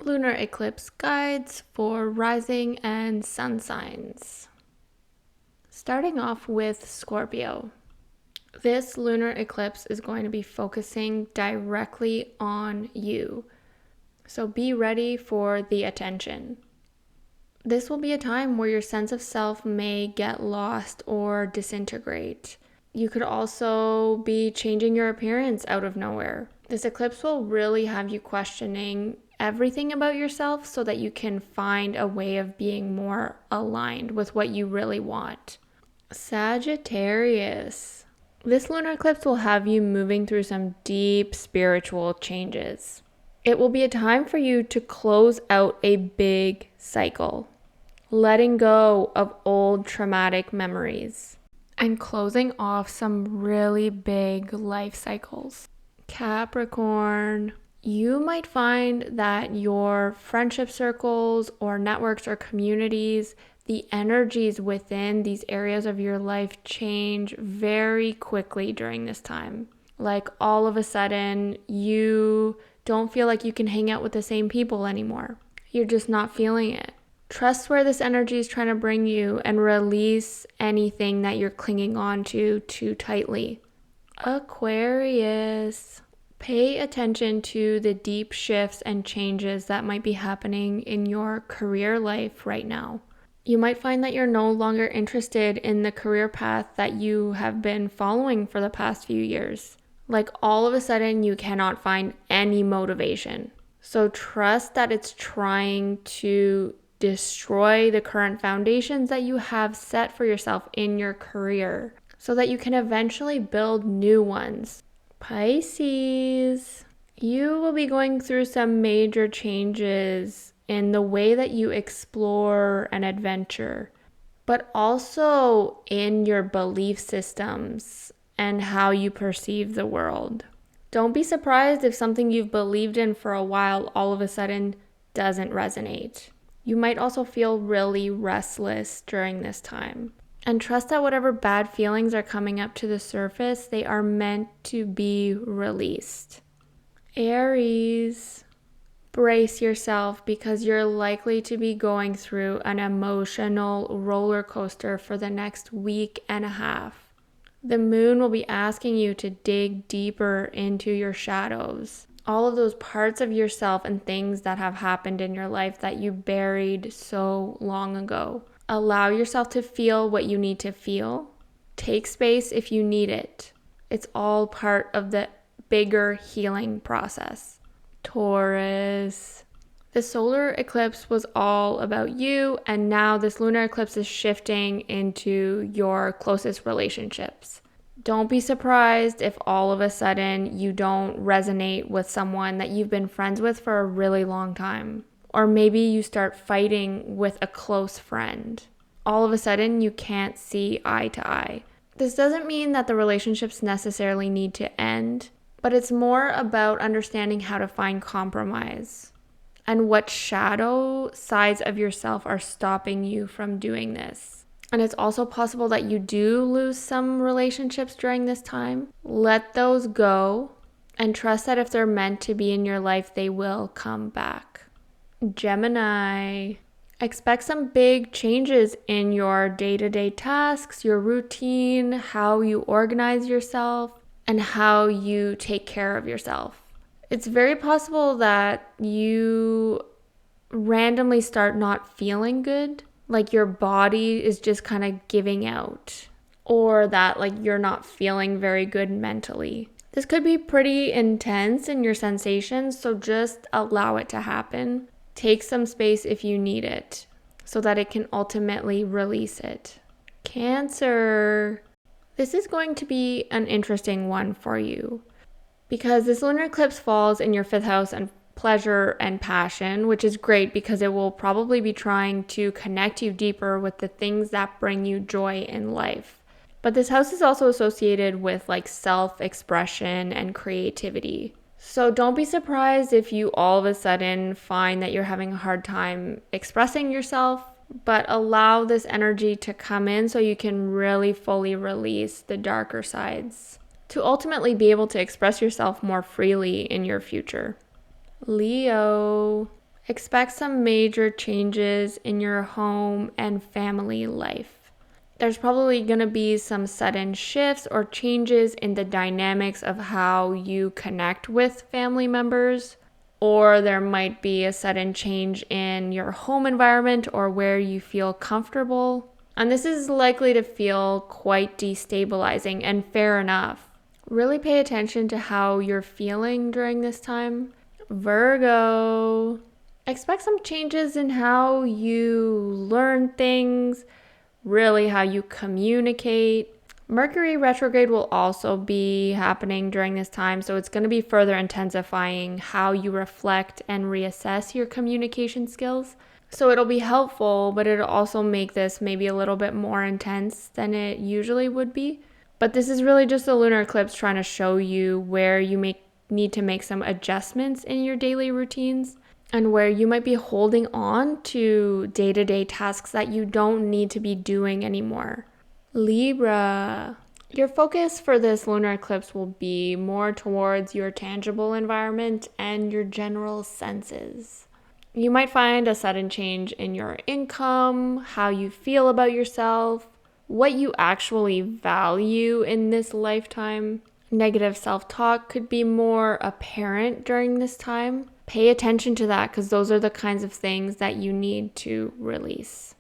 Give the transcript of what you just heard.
lunar eclipse guides for rising and sun signs. Starting off with Scorpio. This lunar eclipse is going to be focusing directly on you. So be ready for the attention. This will be a time where your sense of self may get lost or disintegrate. You could also be changing your appearance out of nowhere. This eclipse will really have you questioning everything about yourself so that you can find a way of being more aligned with what you really want. Sagittarius. This lunar eclipse will have you moving through some deep spiritual changes. It will be a time for you to close out a big cycle, letting go of old traumatic memories, and closing off some really big life cycles. Capricorn. You might find that your friendship circles or networks or communities, the energies within these areas of your life change very quickly during this time. Like all of a sudden, you don't feel like you can hang out with the same people anymore. You're just not feeling it. Trust where this energy is trying to bring you and release anything that you're clinging on to too tightly. Aquarius. Pay attention to the deep shifts and changes that might be happening in your career life right now. You might find that you're no longer interested in the career path that you have been following for the past few years. Like all of a sudden, you cannot find any motivation. So trust that it's trying to destroy the current foundations that you have set for yourself in your career so that you can eventually build new ones. Pisces, you will be going through some major changes in the way that you explore and adventure, but also in your belief systems and how you perceive the world. Don't be surprised if something you've believed in for a while all of a sudden doesn't resonate. You might also feel really restless during this time. And trust that whatever bad feelings are coming up to the surface, they are meant to be released. Aries, brace yourself because you're likely to be going through an emotional roller coaster for the next week and a half. The moon will be asking you to dig deeper into your shadows. All of those parts of yourself and things that have happened in your life that you buried so long ago. Allow yourself to feel what you need to feel. Take space if you need it. It's all part of the bigger healing process. Taurus. The solar eclipse was all about you, and now this lunar eclipse is shifting into your closest relationships. Don't be surprised if all of a sudden you don't resonate with someone that you've been friends with for a really long time. Or maybe you start fighting with a close friend. All of a sudden, you can't see eye to eye. This doesn't mean that the relationships necessarily need to end, but it's more about understanding how to find compromise and what shadow sides of yourself are stopping you from doing this. And it's also possible that you do lose some relationships during this time. Let those go and trust that if they're meant to be in your life, they will come back. Gemini, expect some big changes in your day-to-day tasks, your routine, how you organize yourself, and how you take care of yourself. It's very possible that you randomly start not feeling good, like your body is just kind of giving out, or that like you're not feeling very good mentally. This could be pretty intense in your sensations, so just allow it to happen. Take some space if you need it so that it can ultimately release it. Cancer. This is going to be an interesting one for you because this lunar eclipse falls in your 5th house and pleasure and passion, which is great because it will probably be trying to connect you deeper with the things that bring you joy in life. But this house is also associated with like self-expression and creativity. So don't be surprised if you all of a sudden find that you're having a hard time expressing yourself, but allow this energy to come in so you can really fully release the darker sides to ultimately be able to express yourself more freely in your future. Leo, Expect some major changes in your home and family life. There's probably going to be some sudden shifts or changes in the dynamics of how you connect with family members, or there might be a sudden change in your home environment or where you feel comfortable. And this is likely to feel quite destabilizing, and fair enough. Really pay attention to how you're feeling during this time. Virgo. Expect some changes in how you learn things, really how you communicate. Mercury retrograde will also be happening during this time, so it's going to be further intensifying how you reflect and reassess your communication skills. So it'll be helpful, but it'll also make this maybe a little bit more intense than it usually would be. But this is really just a lunar eclipse trying to show you where you need to make some adjustments in your daily routines, and where you might be holding on to day-to-day tasks that you don't need to be doing anymore. Libra. Your focus for this lunar eclipse will be more towards your tangible environment and your general senses. You might find a sudden change in your income, how you feel about yourself, what you actually value in this lifetime. Negative self-talk could be more apparent during this time. Pay attention to that, because those are the kinds of things that you need to release.